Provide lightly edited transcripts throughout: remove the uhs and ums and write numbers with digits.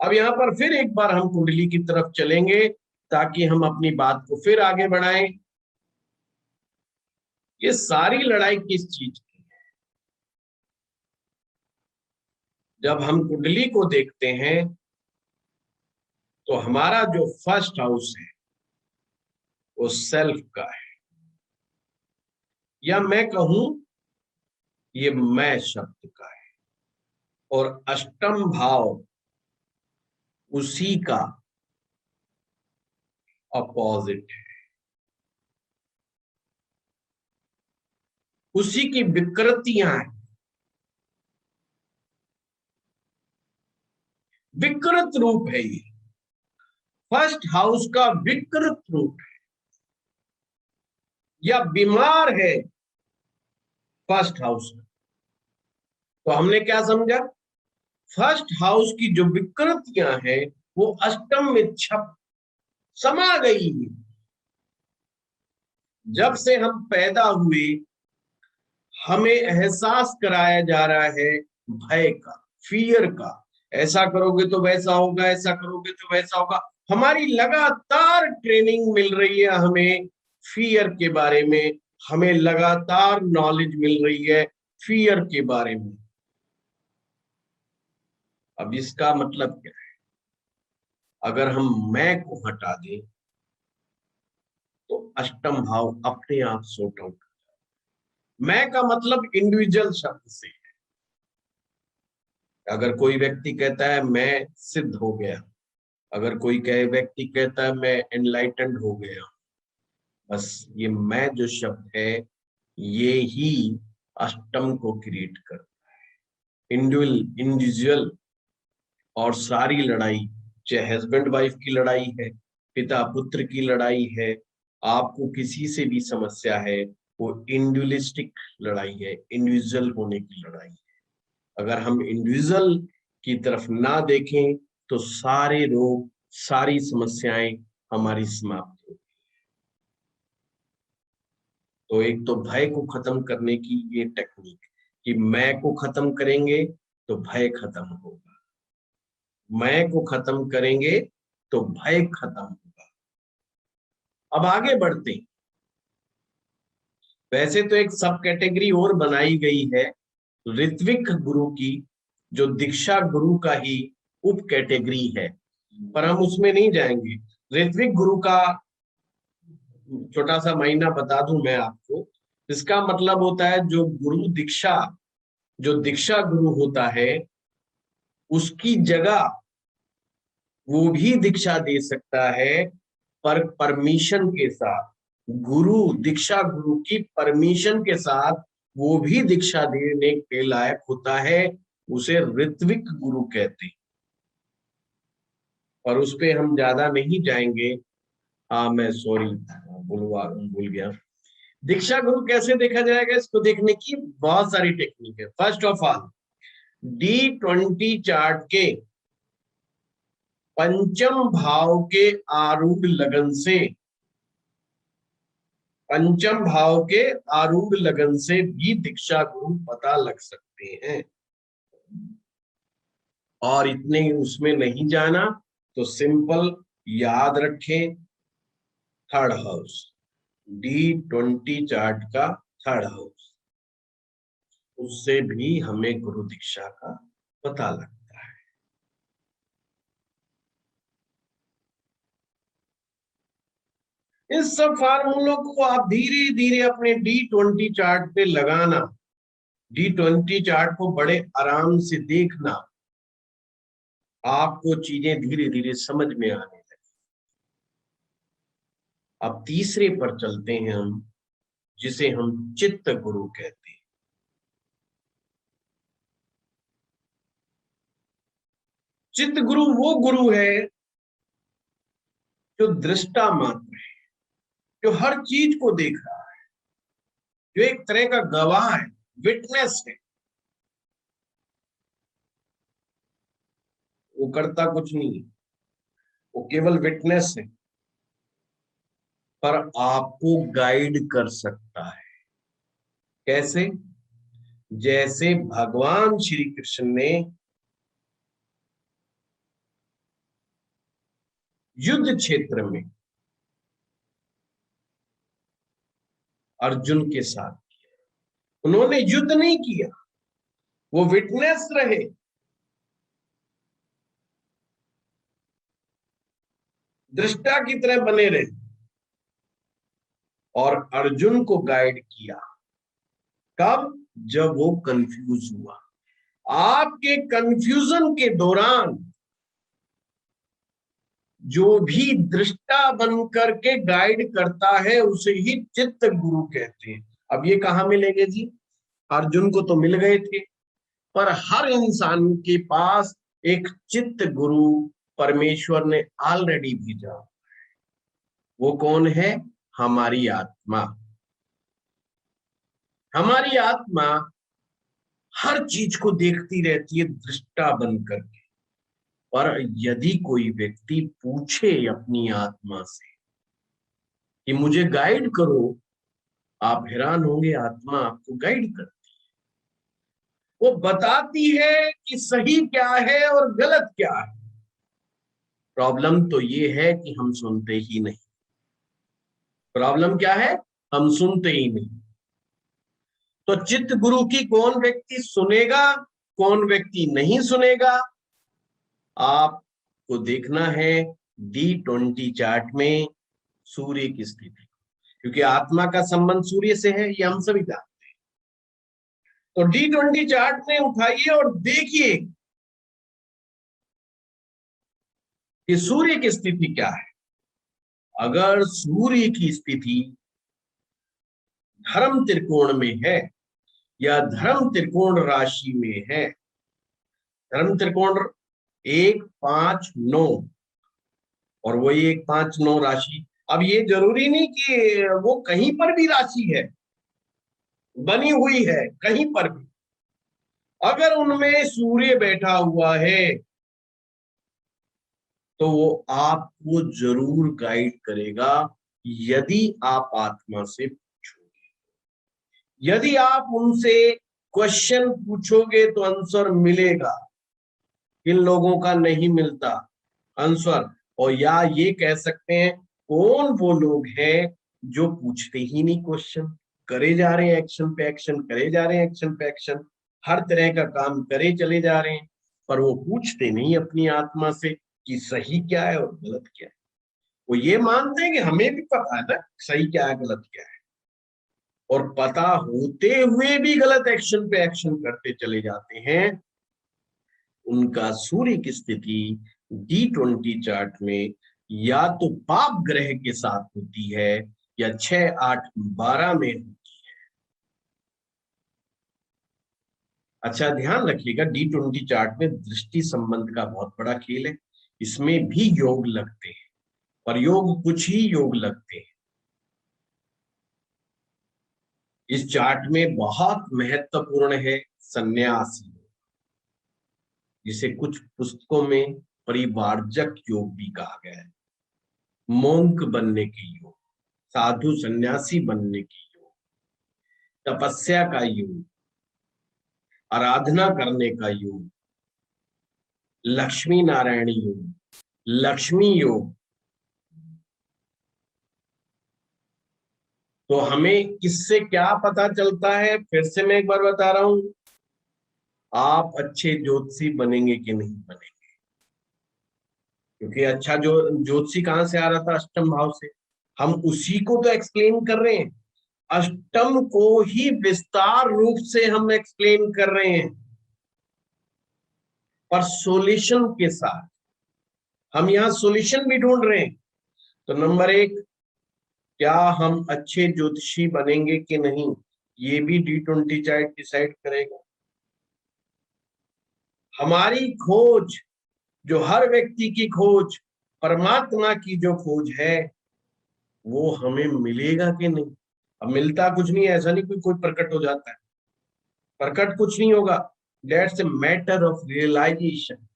अब यहाँ पर फिर एक बार हम कुंडली की तरफ चलेंगे ताकि हम अपनी बात को फिर आगे बढ़ाएं। ये सारी लड़ाई किस चीज की है? जब हम कुंडली को देखते हैं तो हमारा जो फर्स्ट हाउस है वो सेल्फ का है, या मैं कहूं ये मैं शब्द का है, और अष्टम भाव उसी का अपोजिट है, उसी की विकृतियां हैं। विकृत रूप है ये, फर्स्ट हाउस का विकृत रूप है, या बीमार है फर्स्ट हाउस का। तो हमने क्या समझा? फर्स्ट हाउस की जो विकृतियां हैं वो अष्टम में छप समा गई है। जब से हम पैदा हुए हमें एहसास कराया जा रहा है भय का, फियर का। ऐसा करोगे तो वैसा होगा, ऐसा करोगे तो वैसा होगा। हमारी लगातार ट्रेनिंग मिल रही है हमें फियर के बारे में, हमें लगातार नॉलेज मिल रही है फियर के बारे में। अब इसका मतलब क्या है? अगर हम मैं को हटा दें तो अष्टम भाव अपने आप सॉर्ट आउट। मैं का मतलब इंडिविजुअल शब्द से है। अगर कोई व्यक्ति कहता है मैं सिद्ध हो गया, अगर कोई कहे व्यक्ति कहता है मैं एनलाइटेंड हो गया, बस ये मैं जो शब्द है ये ही अष्टम को क्रिएट करता है। इंडिविजुअल और सारी लड़ाई, चाहे हस्बैंड वाइफ की लड़ाई है, पिता पुत्र की लड़ाई है, आपको किसी से भी समस्या है, वो इंडिविजुअलिस्टिक लड़ाई है, इंडिविजुअल होने की लड़ाई है। अगर हम इंडिविजुअल की तरफ ना देखें तो सारे रोग, सारी समस्याएं हमारी समाप्त होगी। तो एक तो भय को खत्म करने की ये टेक्निक कि मैं को खत्म करेंगे तो भय खत्म होगा, मैं को खत्म करेंगे तो भय खत्म होगा। अब आगे बढ़ते हैं। वैसे तो एक सब कैटेगरी और बनाई गई है ऋत्विक गुरु की, जो दीक्षा गुरु का ही उप कैटेगरी है, पर हम उसमें नहीं जाएंगे। ऋत्विक गुरु का छोटा सा महीना बता दूं मैं आपको। इसका मतलब होता है जो गुरु दीक्षा, जो दीक्षा गुरु होता है उसकी जगह वो भी दीक्षा दे सकता है, पर परमिशन के साथ। गुरु दीक्षा गुरु की परमिशन के साथ वो भी दीक्षा देने के लायक होता है, उसे ऋत्विक गुरु कहते हैं। और उस पे हम ज्यादा नहीं जाएंगे। हाँ मैं सॉरी भूल गया। दीक्षा गुरु कैसे देखा जाएगा, इसको देखने की बहुत सारी टेक्निक है। First of all, D20 chart के पंचम भाव के आरूढ़ लगन से, पंचम भाव के आरूढ़ लगन से भी दीक्षा गुरु पता लग सकते हैं। और इतने उसमें नहीं जाना तो सिंपल याद रखें, थर्ड हाउस, D20 चार्ट का थर्ड हाउस, उससे भी हमें गुरु दीक्षा का पता लगता है। इस सब फार्मूलों को आप धीरे धीरे अपने D20 चार्ट पे लगाना, D20 चार्ट को बड़े आराम से देखना, आपको चीजें धीरे धीरे समझ में आने लगी। अब तीसरे पर चलते हैं हम, जिसे हम चित्त गुरु कहते हैं। चित्त गुरु वो गुरु है जो दृष्टा मात्र है, जो हर चीज को देख रहा है, जो एक तरह का गवाह है, विटनेस है। वो करता कुछ नहीं है, वो केवल विटनेस है, पर आपको गाइड कर सकता है। कैसे? जैसे भगवान श्री कृष्ण ने युद्ध क्षेत्र में अर्जुन के साथ किया। उन्होंने युद्ध नहीं किया, वो विटनेस रहे। दृष्टा की तरह बने रहे और अर्जुन को गाइड किया। कब? जब वो कंफ्यूज हुआ। आपके कंफ्यूजन के दौरान जो भी दृष्टा बन करके गाइड करता है उसे ही चित्त गुरु कहते हैं। अब ये कहाँ मिलेंगे जी? अर्जुन को तो मिल गए थे, पर हर इंसान के पास एक चित्त गुरु परमेश्वर ने ऑलरेडी भेजा। वो कौन है? हमारी आत्मा। हमारी आत्मा हर चीज को देखती रहती है दृष्टा बन करके। पर यदि कोई व्यक्ति पूछे अपनी आत्मा से कि मुझे गाइड करो, आप हैरान होंगे, आत्मा आपको गाइड करती है। वो बताती है कि सही क्या है और गलत क्या है। प्रॉब्लम तो ये है कि हम सुनते ही नहीं। प्रॉब्लम क्या है? हम सुनते ही नहीं। तो चित्त गुरु की कौन व्यक्ति सुनेगा, कौन व्यक्ति नहीं सुनेगा, आपको देखना है D20 चार्ट में सूर्य की स्थिति, क्योंकि आत्मा का संबंध सूर्य से है, ये हम सभी जानते हैं। तो D20 चार्ट में उठाइए और देखिए कि सूर्य की स्थिति क्या है। अगर सूर्य की स्थिति धर्म त्रिकोण में है या धर्म त्रिकोण राशि में है, धर्म त्रिकोण 1, 5, 9 और वही 1, 5, 9 राशि। अब ये जरूरी नहीं कि वो कहीं पर भी राशि है, बनी हुई है कहीं पर भी। अगर उनमें सूर्य बैठा हुआ है तो वो आपको जरूर गाइड करेगा, यदि आप आत्मा से पूछोगे। यदि आप उनसे क्वेश्चन पूछोगे तो आंसर मिलेगा। किन लोगों का नहीं मिलता आंसर? और या ये कह सकते हैं कौन वो लोग हैं जो पूछते ही नहीं क्वेश्चन, करे जा रहे हैं एक्शन पे एक्शन, करे जा रहे हैं एक्शन पे एक्शन, हर तरह का काम करे चले जा रहे हैं, पर वो पूछते नहीं अपनी आत्मा से कि सही क्या है और गलत क्या है। वो ये मानते हैं कि हमें भी पता है ना सही क्या है गलत क्या है, और पता होते हुए भी गलत एक्शन पे एक्शन करते चले जाते हैं। उनका सूर्य की स्थिति D20 चार्ट में या तो पाप ग्रह के साथ होती है या 6, 8, 12 में होती है। अच्छा ध्यान रखिएगा, D20 चार्ट में दृष्टि संबंध का बहुत बड़ा खेल है। इसमें भी योग लगते हैं, पर योग कुछ ही योग लगते हैं। इस चार्ट में बहुत महत्वपूर्ण है सन्यास योग, जिसे कुछ पुस्तकों में परिवारजक योग भी कहा गया है। मोंक बनने के योग, साधु सन्यासी बनने के योग, तपस्या का योग, आराधना करने का योग, लक्ष्मी नारायण योग, लक्ष्मी योग। तो हमें किससे क्या पता चलता है? फिर से मैं एक बार बता रहा हूं, आप अच्छे ज्योतिषी बनेंगे कि नहीं बनेंगे। क्योंकि अच्छा जो ज्योतिषी कहां से आ रहा था? अष्टम भाव से। हम उसी को तो एक्सप्लेन कर रहे हैं, अष्टम को ही विस्तार रूप से हम एक्सप्लेन कर रहे हैं, पर सॉल्यूशन के साथ। हम यहाँ सॉल्यूशन भी ढूंढ रहे हैं। तो नंबर 1, क्या हम अच्छे ज्योतिषी बनेंगे कि नहीं, ये भी D20 चार्ट डिसाइड करेगा। हमारी खोज, जो हर व्यक्ति की खोज, परमात्मा की जो खोज है, वो हमें मिलेगा कि नहीं। अब मिलता कुछ नहीं, ऐसा नहीं कोई प्रकट हो जाता है, प्रकट कुछ नहीं होगा। That's a matter of realisation.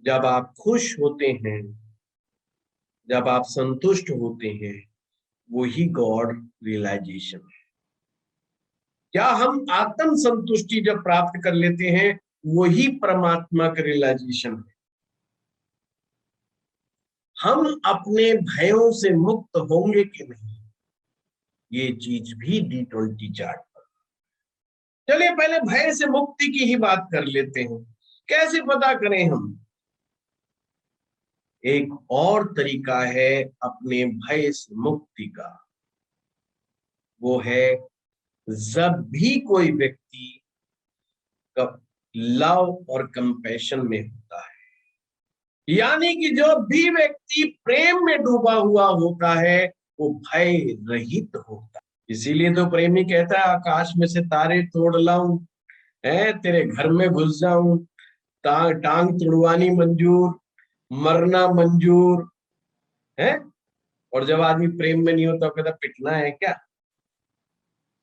जब आप खुश होते हैं, जब आप संतुष्ट होते हैं, वही गॉड रियलाइजेशन है। क्या हम आत्म संतुष्टि जब प्राप्त कर लेते हैं, वही परमात्मा का रियलाइजेशन है। हम अपने भयों से मुक्त होंगे कि नहीं, ये चीज भी D20 चार्ट पर। चलिए पहले भय से मुक्ति की ही बात कर लेते हैं। कैसे पता करें हम? एक और तरीका है अपने भय से मुक्ति का, वो है जब भी कोई व्यक्ति लव और कंपैशन में होता है, यानी कि जो भी व्यक्ति प्रेम में डूबा हुआ होता है वो भय रहित होता है। इसीलिए तो प्रेमी कहता है आकाश में से तारे तोड़ लाऊं, है तेरे घर में घुस जाऊं, टांग तुड़वानी मंजूर, मरना मंजूर है। और जब आदमी प्रेम में नहीं होता कहता पिटना है क्या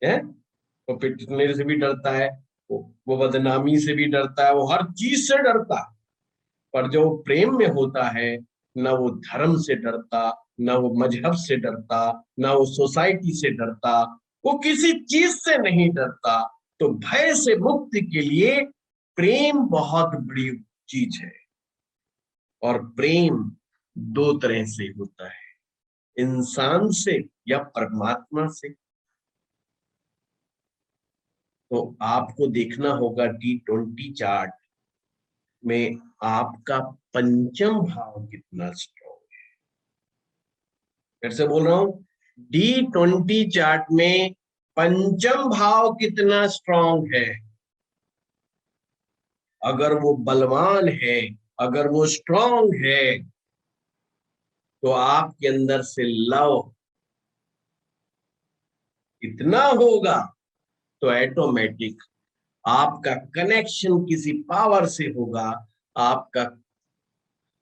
है, वो पिटने से भी डरता है, वो बदनामी से भी डरता है, वो हर चीज से डरता है। पर जो प्रेम में होता है, ना वो धर्म से डरता, ना वो मजहब से डरता, ना वो सोसाइटी से डरता, वो किसी चीज से नहीं डरता। तो भय से मुक्ति के लिए प्रेम बहुत बड़ी चीज है। और प्रेम दो तरह से होता है, इंसान से या परमात्मा से। तो आपको देखना होगा D20 चार्ट में आपका पंचम भाव कितना स्ट्रॉन्ग है। फिर से बोल रहा हूं, D20 चार्ट में पंचम भाव कितना स्ट्रॉन्ग है। अगर वो बलवान है, अगर वो स्ट्रॉन्ग है, तो आपके अंदर से लव इतना होगा तो ऑटोमेटिक आपका कनेक्शन किसी पावर से होगा, आपका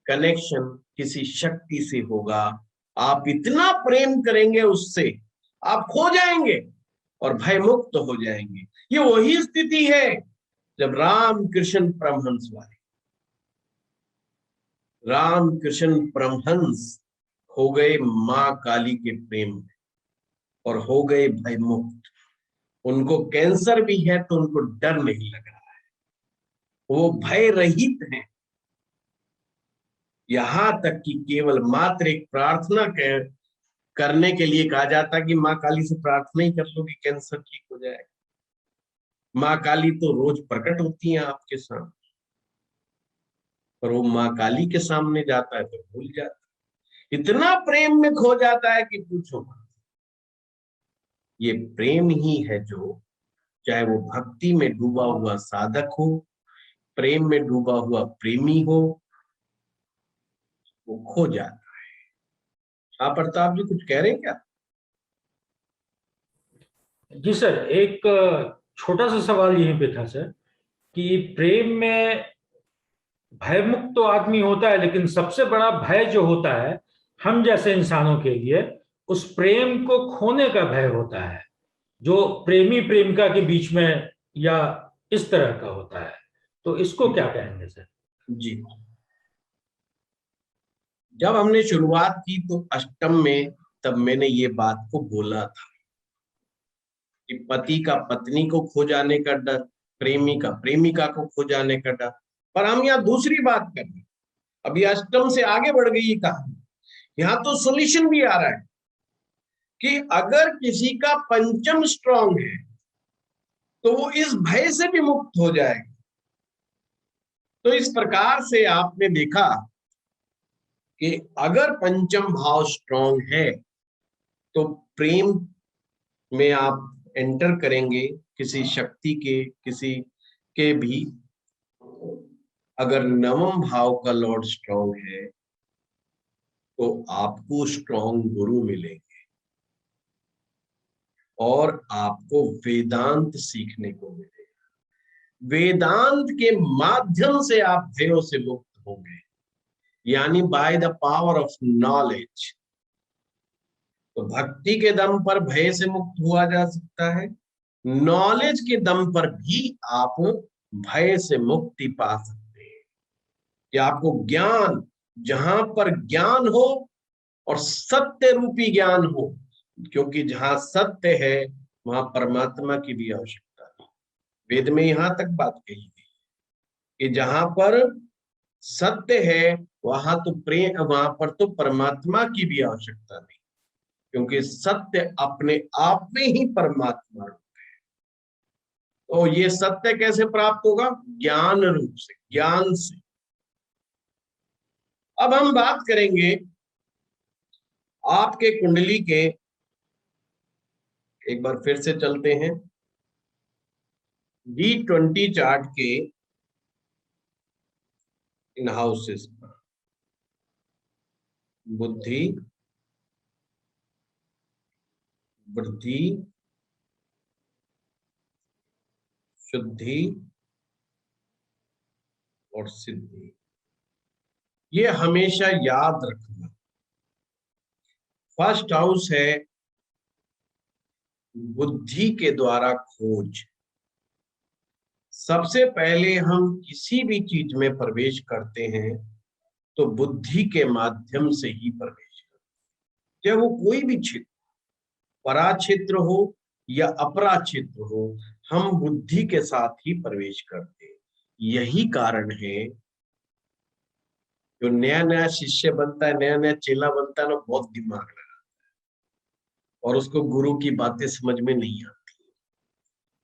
कनेक्शन किसी शक्ति से होगा। आप इतना प्रेम करेंगे उससे, आप खो जाएंगे और भय मुक्त हो जाएंगे। ये वही स्थिति है जब रामकृष्ण परमहंस हो गए मां काली के प्रेम में और हो गए भय मुक्त। उनको कैंसर भी है तो उनको डर नहीं लग रहा है, वो भय रहित हैं। यहां तक कि केवल मात्र एक प्रार्थना करने के लिए कहा जाता कि मां काली से प्रार्थना ही कर लो कि कैंसर ठीक हो जाएगा। मां काली तो रोज प्रकट होती हैं आपके सामने, पर वो मां काली के सामने जाता है तो भूल जाता है, इतना प्रेम में खो जाता है कि पूछो मत। ये प्रेम ही है जो, चाहे वो भक्ति में डूबा हुआ साधक हो, प्रेम में डूबा हुआ प्रेमी हो, वो खो जाता है। आप प्रताप जी कुछ कह रहे हैं क्या? जी सर, एक छोटा सा सवाल यहीं पे था सर, कि प्रेम में भयमुक्त तो आदमी होता है, लेकिन सबसे बड़ा भय जो होता है हम जैसे इंसानों के लिए, उस प्रेम को खोने का भय होता है, जो प्रेमी प्रेमिका के बीच में या इस तरह का होता है। तो इसको क्या कहेंगे सर? जी, जब हमने शुरुआत की तो अष्टम में, तब मैंने ये बात को बोला था कि पति का पत्नी को खो जाने का डर, प्रेमी का प्रेमिका को खो जाने का डर। पर हम यहाँ दूसरी बात कर रहे हैं, अभी अष्टम से आगे बढ़ गई ये कहानी। यहाँ तो सोल्यूशन भी आ रहा है कि अगर किसी का पंचम स्ट्रांग है तो वो इस भय से भी मुक्त हो जाएगा। तो इस प्रकार से आपने देखा कि अगर पंचम भाव स्ट्रांग है तो प्रेम में आप एंटर करेंगे किसी शक्ति के, किसी के भी। अगर नवम भाव का लॉर्ड स्ट्रांग है तो आपको स्ट्रांग गुरु मिलेंगे और आपको वेदांत सीखने को मिलेगा। वेदांत के माध्यम से आप भयों से मुक्त होंगे, यानी by the power of knowledge. तो भक्ति के दम पर भय से मुक्त हुआ जा सकता है, नॉलेज के दम पर भी आप भय से मुक्ति पा सकते हैं। कि आपको ज्ञान, जहां पर ज्ञान हो और सत्य रूपी ज्ञान हो, क्योंकि जहां सत्य है वहां परमात्मा की भी आवश्यकता है। वेद में यहां तक बात कही गई कि जहां पर सत्य है वहां तो प्रेम, वहां पर तो परमात्मा की भी आवश्यकता नहीं, क्योंकि सत्य अपने आप में ही परमात्मा रूप है। तो ये सत्य कैसे प्राप्त होगा? ज्ञान रूप से, ज्ञान से। अब हम बात करेंगे आपके कुंडली के, एक बार फिर से चलते हैं D20 चार्ट के इन हाउसेस पर। बुद्धि, वृद्धि, शुद्धि और सिद्धि। ये हमेशा याद रखना। फर्स्ट हाउस है बुद्धि के द्वारा खोज। सबसे पहले हम किसी भी चीज में प्रवेश करते हैं तो बुद्धि के माध्यम से ही प्रवेश करते हैं, चाहे वो कोई भी क्षेत्र, परा क्षेत्र हो या अपरा क्षेत्र हो, हम बुद्धि के साथ ही प्रवेश करते हैं। यही कारण है जो नया नया शिष्य बनता है, नया नया चेला बनता है ना, बहुत दिमाग लगाता है और उसको गुरु की बातें समझ में नहीं आती।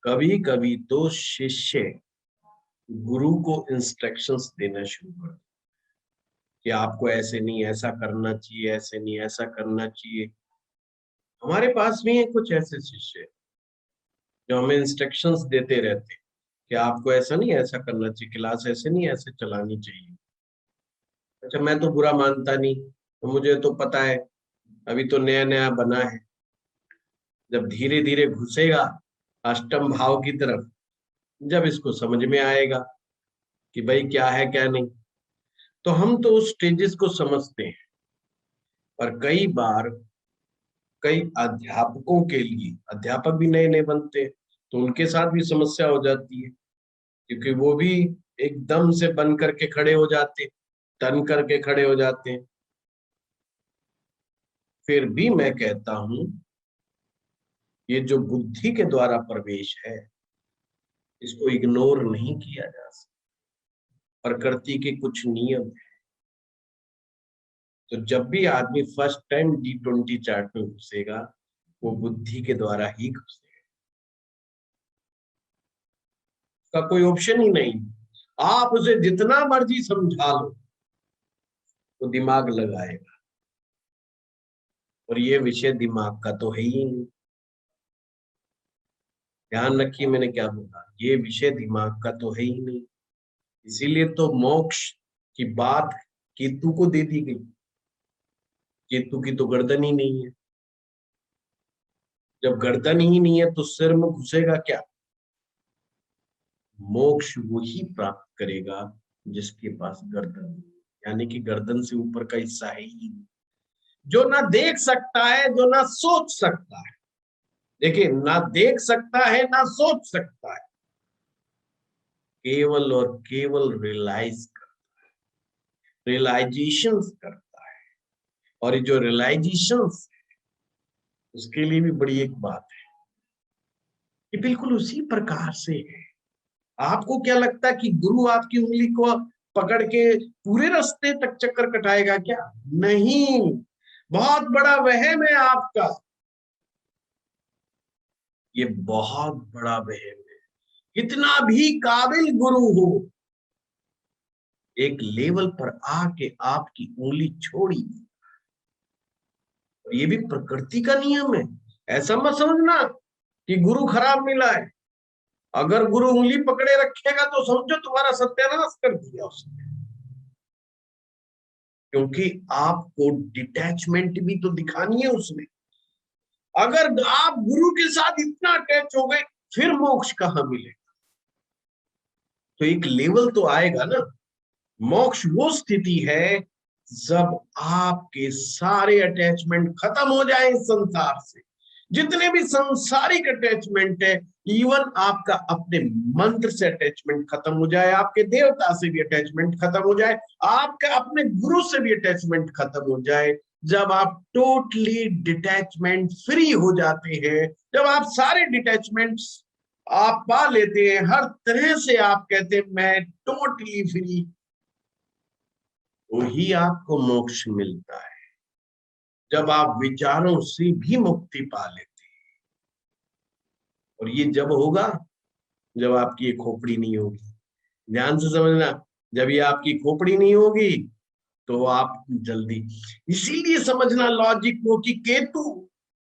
कभी कभी तो शिष्य गुरु को इंस्ट्रक्शंस देना शुरू कर कि आपको ऐसे नहीं, ऐसा करना चाहिए, ऐसे नहीं, ऐसा करना चाहिए। हमारे पास भी है कुछ ऐसे शिष्य जो हमें इंस्ट्रक्शंस देते रहते हैं कि आपको ऐसा नहीं, ऐसा करना चाहिए, क्लास ऐसे नहीं, ऐसे चलानी चाहिए। अच्छा, मैं तो बुरा मानता नहीं, तो मुझे तो पता है, अभी तो नया नया बना है। जब धीरे धीरे घुसेगा अष्टम भाव की तरफ, जब इसको समझ में आएगा कि भाई क्या है क्या नहीं, तो हम तो उस स्टेजेस को समझते हैं। पर कई बार कई अध्यापकों के लिए, अध्यापक भी नए नए बनते हैं, तो उनके साथ भी समस्या हो जाती है, क्योंकि वो भी एकदम से बन करके खड़े हो जाते, तन करके खड़े हो जाते हैं। फिर भी मैं कहता हूं, ये जो बुद्धि के द्वारा प्रवेश है, इसको इग्नोर नहीं किया जा सकता। प्रकृति के कुछ नियम है। तो जब भी आदमी फर्स्ट टाइम D20 चार्ट में घुसेगा, वो बुद्धि के द्वारा ही घुसेगा, उसका कोई ऑप्शन ही नहीं। आप उसे जितना मर्जी समझा लो, वो दिमाग लगाएगा, और ये विषय दिमाग का तो है ही नहीं। ध्यान रखिए मैंने क्या बोला, ये विषय दिमाग का तो है ही नहीं। इसीलिए तो मोक्ष की बात केतु को दे दी गई। केतु की तो गर्दन ही नहीं है। जब गर्दन ही नहीं है तो सिर में घुसेगा क्या? मोक्ष वो ही प्राप्त करेगा जिसके पास गर्दन नहीं, यानी कि गर्दन से ऊपर का हिस्सा है ही नहीं। जो ना देख सकता है, जो ना सोच सकता है। देखिए, ना देख सकता है, ना सोच सकता है, केवल और केवल रियलाइजेशन करता है। और ये जो रियलाइजेशन, उसके लिए भी बड़ी एक बात है, ये बिल्कुल उसी प्रकार से है। आपको क्या लगता है कि गुरु आपकी उंगली को पकड़ के पूरे रास्ते तक चक्कर कटाएगा क्या? नहीं, बहुत बड़ा वहम है आपका। ये बहुत बड़ा वहम है। कितना भी काबिल गुरु हो, एक लेवल पर आके आपकी उंगली छोड़ी। और ये भी प्रकृति का नियम है। ऐसा मत समझना कि गुरु खराब मिला है। अगर गुरु उंगली पकड़े रखेगा तो समझो तुम्हारा सत्यानाश कर दिया उसने। क्योंकि आपको डिटैचमेंट भी तो दिखानी है उसमें। अगर आप गुरु के साथ इतना अटैच हो गए, फिर मोक्ष कहां मिलेगा? तो एक लेवल तो आएगा ना। मोक्ष वो स्थिति है जब आपके सारे अटैचमेंट खत्म हो जाए इस संसार से। जितने भी सांसारिक अटैचमेंट है, इवन आपका अपने मंत्र से अटैचमेंट खत्म हो जाए, आपके देवता से भी अटैचमेंट खत्म हो जाए, आपका अपने गुरु से भी अटैचमेंट खत्म हो जाए। जब आप टोटली डिटैचमेंट फ्री हो जाते हैं, जब आप सारे डिटैचमेंट्स आप पा लेते हैं, हर तरह से आप कहते हैं मैं टोटली फ्री, वही आपको मोक्ष मिलता है, जब आप विचारों से भी मुक्ति पा लेते हैं। और ये जब होगा जब आपकी ये खोपड़ी नहीं होगी। ध्यान से समझना, जब ये आपकी खोपड़ी नहीं होगी तो आप जल्दी, इसीलिए समझना लॉजिक को कि केतु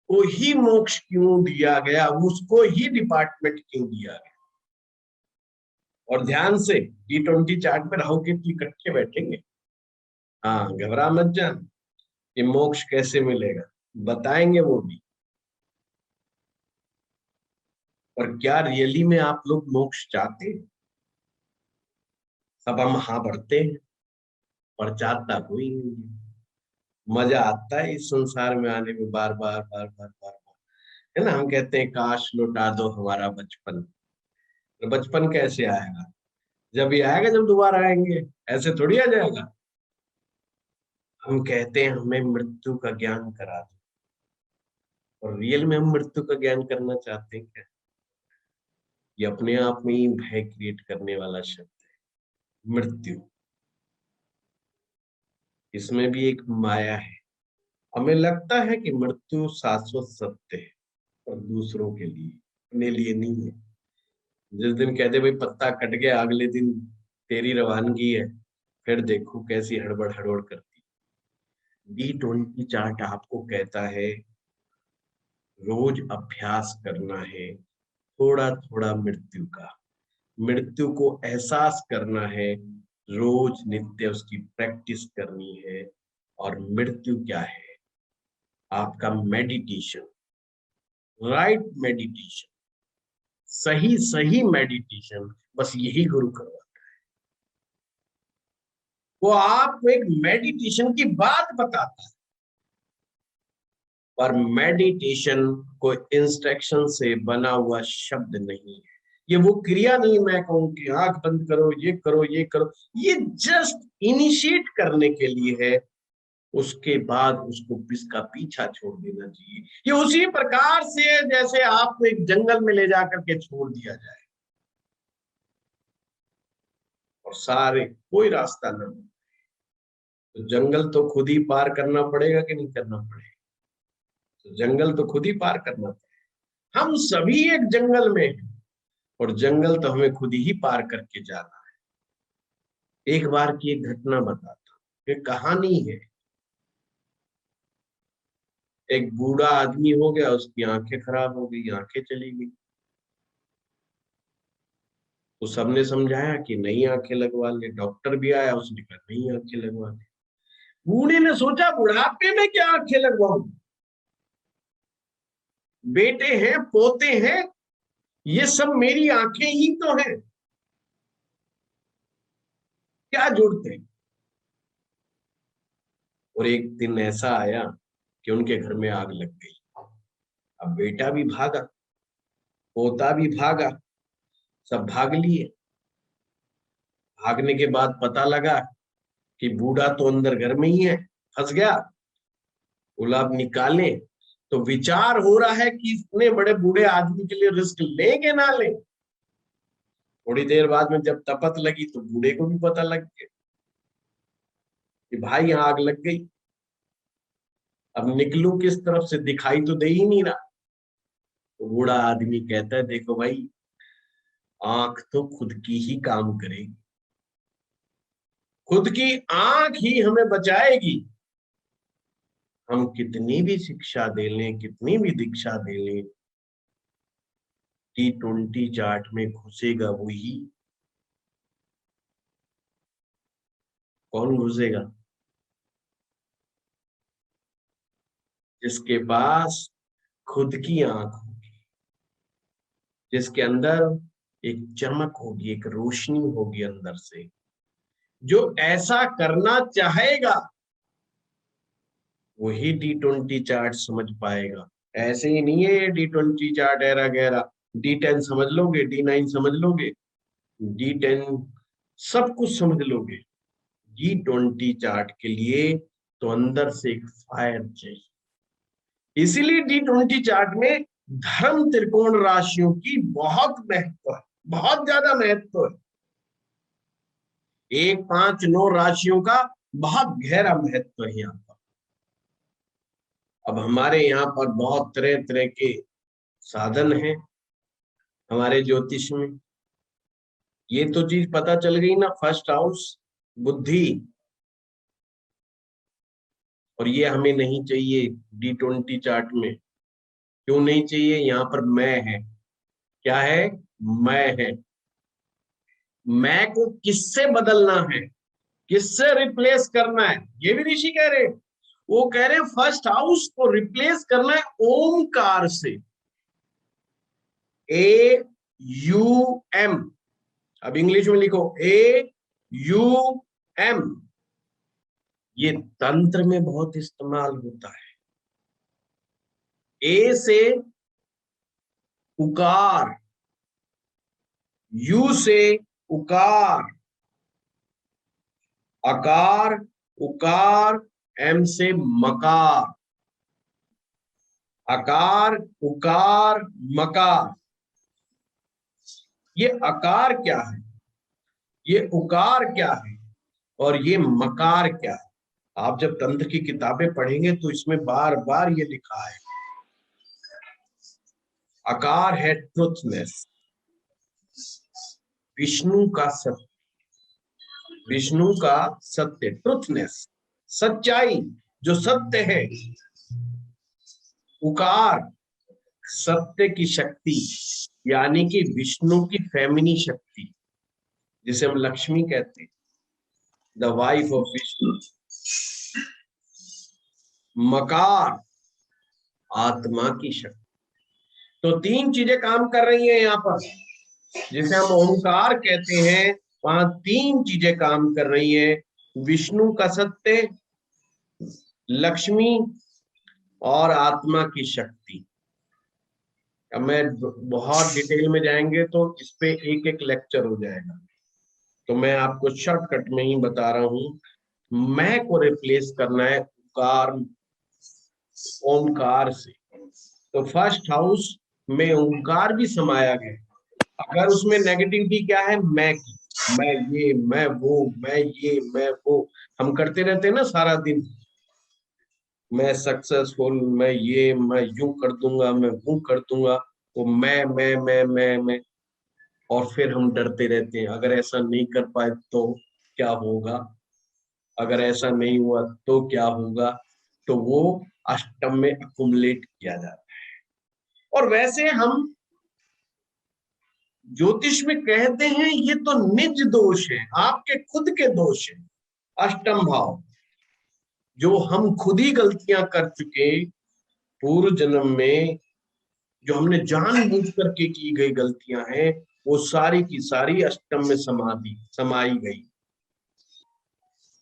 को ही मोक्ष क्यों दिया गया, उसको ही डिपार्टमेंट क्यों दिया गया। और ध्यान से T20 चार्ट में राहु केतु इकट्ठे बैठेंगे। हाँ, घबरा मत जान, कि मोक्ष कैसे मिलेगा बताएंगे वो भी। और क्या रियली में आप लोग मोक्ष चाहते हैं? सब हम हाँ भरते हैं, पर चाहता कोई नहीं है। मजा आता है इस संसार में आने में, बार बार बार बार बार बार, है ना। हम कहते हैं काश लौटा दो हमारा बचपन। तो बचपन कैसे आएगा? जब ये आएगा जब दोबारा आएंगे, ऐसे थोड़ी आ जाएगा। हम कहते हैं हमें मृत्यु का ज्ञान करा दो, और रियल में हम मृत्यु का ज्ञान करना चाहते हैं क्या? ये अपने आप में ही भय क्रिएट करने वाला शब्द है मृत्यु। इसमें भी एक माया है। हमें लगता है कि मृत्यु शाश्वत सत्य है, और दूसरों के लिए, अपने लिए नहीं है। जिस दिन कहते भाई पत्ता कट गया, अगले दिन तेरी रवानगी है, फिर देखो कैसी हड़बड़ हड़बड़ करती। T20 चार्ट आपको कहता है रोज अभ्यास करना है, थोड़ा थोड़ा मृत्यु का, मृत्यु को एहसास करना है, रोज नित्य उसकी प्रैक्टिस करनी है। और मृत्यु क्या है? आपका मेडिटेशन, राइट मेडिटेशन, सही सही मेडिटेशन, बस यही गुरु करवा। वो आपको एक मेडिटेशन की बात बताता है, पर मेडिटेशन कोई इंस्ट्रक्शन से बना हुआ शब्द नहीं है। ये वो क्रिया नहीं मैं कहूं कि आंख बंद करो, ये करो, ये करो। ये जस्ट इनिशिएट करने के लिए है, उसके बाद उसको इसका पीछा छोड़ देना चाहिए। ये उसी प्रकार से जैसे आपको एक जंगल में ले जाकर के छोड़ दिया जाए और सारे कोई रास्ता न हो, तो जंगल तो खुद ही पार करना पड़ेगा कि नहीं करना पड़ेगा? तो जंगल तो खुद ही पार करना पड़ेगा। हम सभी एक जंगल में हैं, और जंगल तो हमें खुद ही पार करके जाना है। एक बार की एक घटना बताता हूँ, एक कहानी है। एक बूढ़ा आदमी हो गया, उसकी आंखें खराब हो गई, आंखें चली गई। तो सबने समझाया कि नई आंखें लगवा ले, डॉक्टर भी आया, उसने कहा नई आंखें लगवा ले। बूढ़े ने सोचा बुढ़ापे में क्या आंखें लगवाऊं, बेटे हैं पोते हैं, ये सब मेरी आंखें ही तो हैं, क्या जुड़ते। और एक दिन ऐसा आया कि उनके घर में आग लग गई। अब बेटा भी भागा, पोता भी भागा, सब भाग लिए। भागने के बाद पता लगा कि बूढ़ा तो अंदर घर में ही है, फंस गया। गुलाब निकाले तो विचार हो रहा है कि इतने बड़े बूढ़े आदमी के लिए रिस्क लेंगे ना ले। थोड़ी देर बाद में जब तपत लगी तो बूढ़े को भी पता लग गया कि भाई यहाँ आग लग गई, अब निकलूं किस तरफ से, दिखाई तो दे ही नहीं रहा। तो बूढ़ा आदमी कहता है देखो भाई, आंख तो खुद की ही काम करेगी, खुद की आंख ही हमें बचाएगी। हम कितनी भी शिक्षा दे लें, कितनी भी दीक्षा दे लें, T20 चार्ट में घुसेगा वही। कौन घुसेगा? जिसके पास खुद की आंख होगी, जिसके अंदर एक चमक होगी, एक रोशनी होगी अंदर से, जो ऐसा करना चाहेगा वही T20 चार्ट समझ पाएगा। ऐसे ही नहीं है ये T20 चार्ट ऐरा गहरा। D10 समझ लोगे, D9 समझ लोगे, D10 सब कुछ समझ लोगे। T20 चार्ट के लिए तो अंदर से एक फायर चाहिए। इसीलिए T20 चार्ट में धर्म त्रिकोण राशियों की बहुत महत्व है, बहुत ज्यादा महत्व है। 1, 5, 9 राशियों का बहुत गहरा महत्व है यहाँ पर। अब हमारे यहाँ पर बहुत तरह तरह के साधन हैं हमारे ज्योतिष में। ये तो चीज पता चल गई ना, फर्स्ट हाउस बुद्धि, और ये हमें नहीं चाहिए D20 चार्ट में। क्यों नहीं चाहिए? यहाँ पर मैं है। क्या है? मैं है। मैं को किससे बदलना है, किससे रिप्लेस करना है? ये भी ऋषि कह रहे हैं। वो कह रहे हैं फर्स्ट हाउस को रिप्लेस करना है ओमकार से। AUM, अब इंग्लिश में लिखो AUM। ये तंत्र में बहुत इस्तेमाल होता है। ए से उकार, यू से उकार, अकार, उकार, एम से मकार, अकार, उकार, मकार। ये अकार क्या है, ये उकार क्या है, और ये मकार क्या है? आप जब तंत्र की किताबें पढ़ेंगे तो इसमें बार बार ये लिखा है। अकार है ट्रुथनेस, विष्णु का सत्य, विष्णु का सत्य, ट्रुथनेस, सच्चाई, जो सत्य है। उकार, सत्य की शक्ति, यानी कि विष्णु की फेमिनी शक्ति, जिसे हम लक्ष्मी कहते हैं, द वाइफ ऑफ विष्णु। मकार, आत्मा की शक्ति। तो तीन चीजें काम कर रही हैं यहाँ पर, जिसे हम ओंकार कहते हैं। वहां तीन चीजें काम कर रही हैं, विष्णु का सत्य, लक्ष्मी और आत्मा की शक्ति। अब मैं बहुत डिटेल में जाएंगे तो इस पे एक एक लेक्चर हो जाएगा, तो मैं आपको शॉर्टकट में ही बता रहा हूं। मैं को रिप्लेस करना है उकार, ओमकार से। तो फर्स्ट हाउस में ओंकार भी समाया गया। अगर उसमें नेगेटिविटी क्या है, मैं की, मैं ये, मैं वो, मैं ये, मैं वो, हम करते रहते हैं ना सारा दिन। मैं सक्सेसफुल, मैं ये, मैं यूं कर दूंगा, मैं वो कर दूंगा, वो मैं, और फिर हम डरते रहते हैं, अगर ऐसा नहीं कर पाए तो क्या होगा, अगर ऐसा नहीं हुआ तो क्या होगा। तो वो अष्टम में अकुमुलेट किया जाता है। और वैसे हम ज्योतिष में कहते हैं ये तो निज दोष है, आपके खुद के दोष है। अष्टम भाव, जो हम खुद ही गलतियां कर चुके पूर्व जन्म में, जो हमने जानबूझ करके की गई गलतियां हैं, वो सारी की सारी अष्टम में समाई गई।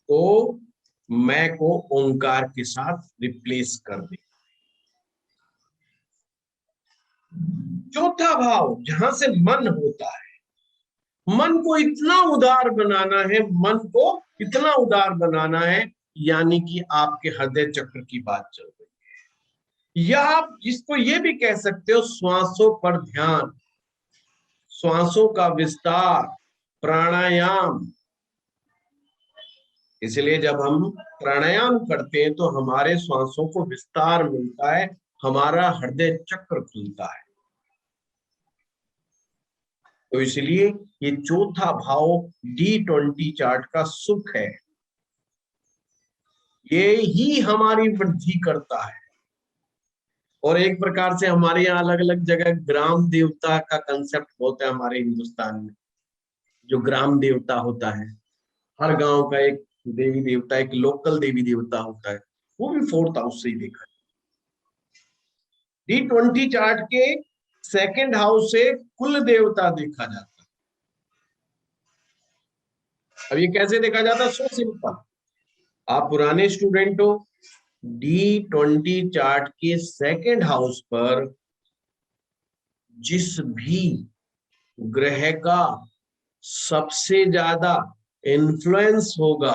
तो मैं को ओंकार के साथ रिप्लेस कर दे। चौथा भाव, जहां से मन होता है, मन को इतना उदार बनाना है, मन को इतना उदार बनाना है, यानी कि आपके हृदय चक्र की बात चल रही है। या आप जिसको ये भी कह सकते हो, श्वासों पर ध्यान, श्वासों का विस्तार, प्राणायाम। इसलिए जब हम प्राणायाम करते हैं तो हमारे श्वासों को विस्तार मिलता है, हमारा हृदय चक्र खुलता है। तो इसलिए ये चौथा भाव D20 चार्ट का सुख है, ये ही हमारी वृद्धि करता है। और एक प्रकार से हमारे यहाँ अलग अलग जगह ग्राम देवता का कंसेप्ट होता है हमारे हिंदुस्तान में। जो ग्राम देवता होता है, हर गांव का एक देवी देवता, एक लोकल देवी देवता होता है, वो भी फोर्थ हाउस से ही देखा है। D20 चार्ट के सेकंड हाउस से कुल देवता देखा जाता है। अब ये कैसे देखा जाता है? सो सिंपल, आप पुराने स्टूडेंट हो, D20 चार्ट के सेकंड हाउस पर जिस भी ग्रह का सबसे ज्यादा इन्फ्लुएंस होगा,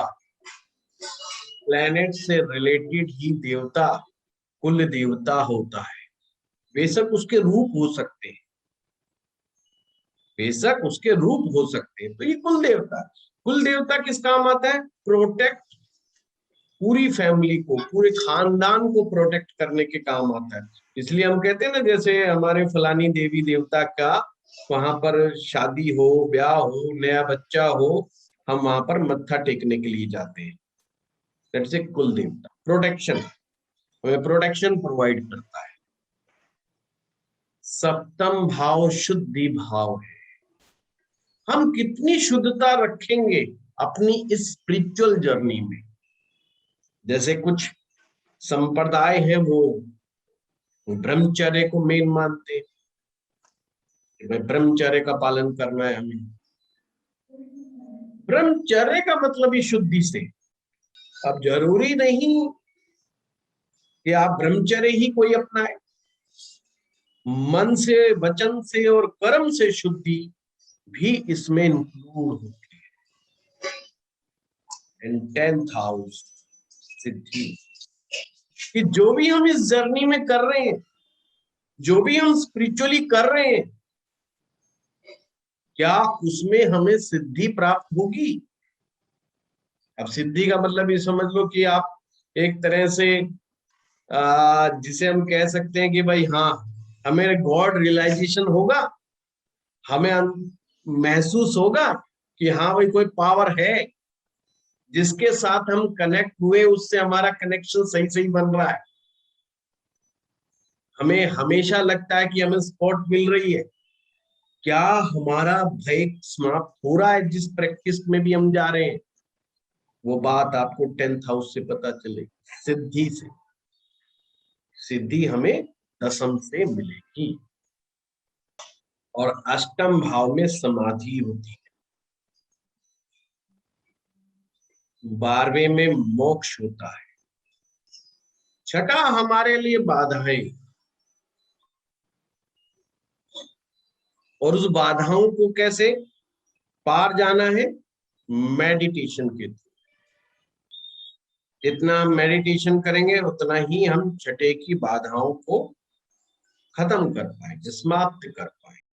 प्लैनेट से रिलेटेड ही देवता कुल देवता होता है। बेशक उसके रूप हो सकते हैं, बेशक उसके रूप हो सकते हैं। तो ये कुल देवता, कुल देवता किस काम आता है? प्रोटेक्ट, पूरी फैमिली को, पूरे खानदान को प्रोटेक्ट करने के काम आता है। इसलिए हम कहते हैं ना, जैसे हमारे फलानी देवी देवता का वहां पर शादी हो, ब्याह हो, नया बच्चा हो, हम वहां पर मत्था टेकने के लिए जाते हैं। दैट्स ए कुल देवता, प्रोटेक्शन, हमें प्रोटेक्शन प्रोवाइड करता है। सप्तम भाव शुद्धि भाव है। हम कितनी शुद्धता रखेंगे अपनी इस स्पिरिचुअल जर्नी में। जैसे कुछ संप्रदाय है वो ब्रह्मचर्य को मेन मानते हैं, भाई ब्रह्मचर्य का पालन करना है हमें। ब्रह्मचर्य का मतलब ही शुद्धि से। अब जरूरी नहीं कि आप ब्रह्मचर्य ही कोई अपनाए, मन से, वचन से और कर्म से शुद्धि भी इसमें इंक्लूड होती है। एंड 10th हाउस सिद्धि, कि जो भी हम इस जर्नी में कर रहे हैं, जो भी हम स्पिरिचुअली कर रहे हैं, क्या उसमें हमें सिद्धि प्राप्त होगी। अब सिद्धि का मतलब ये समझ लो कि आप एक तरह से जिसे हम कह सकते हैं कि भाई हाँ, हमें गॉड रियलाइजेशन होगा, हमें महसूस होगा कि हाँ भाई कोई पावर है जिसके साथ हम कनेक्ट हुए, उससे हमारा कनेक्शन सही सही बन रहा है। हमें हमेशा लगता है कि हमें सपोर्ट मिल रही है। क्या हमारा भय समाप्त हो रहा है जिस प्रैक्टिस में भी हम जा रहे हैं। वो बात आपको 10th हाउस से पता चलेगी, सिद्धि से। सिद्धि हमें दशम से मिलेगी। और अष्टम भाव में समाधि होती है, 12वें में मोक्ष होता है। छठा हमारे लिए बाधाएं, और उस बाधाओं को कैसे पार जाना है, मेडिटेशन के थ्रू। जितना मेडिटेशन करेंगे उतना ही हम छठे की बाधाओं को खत्म कर पाएंगे, समाप्त कर पाएंगे।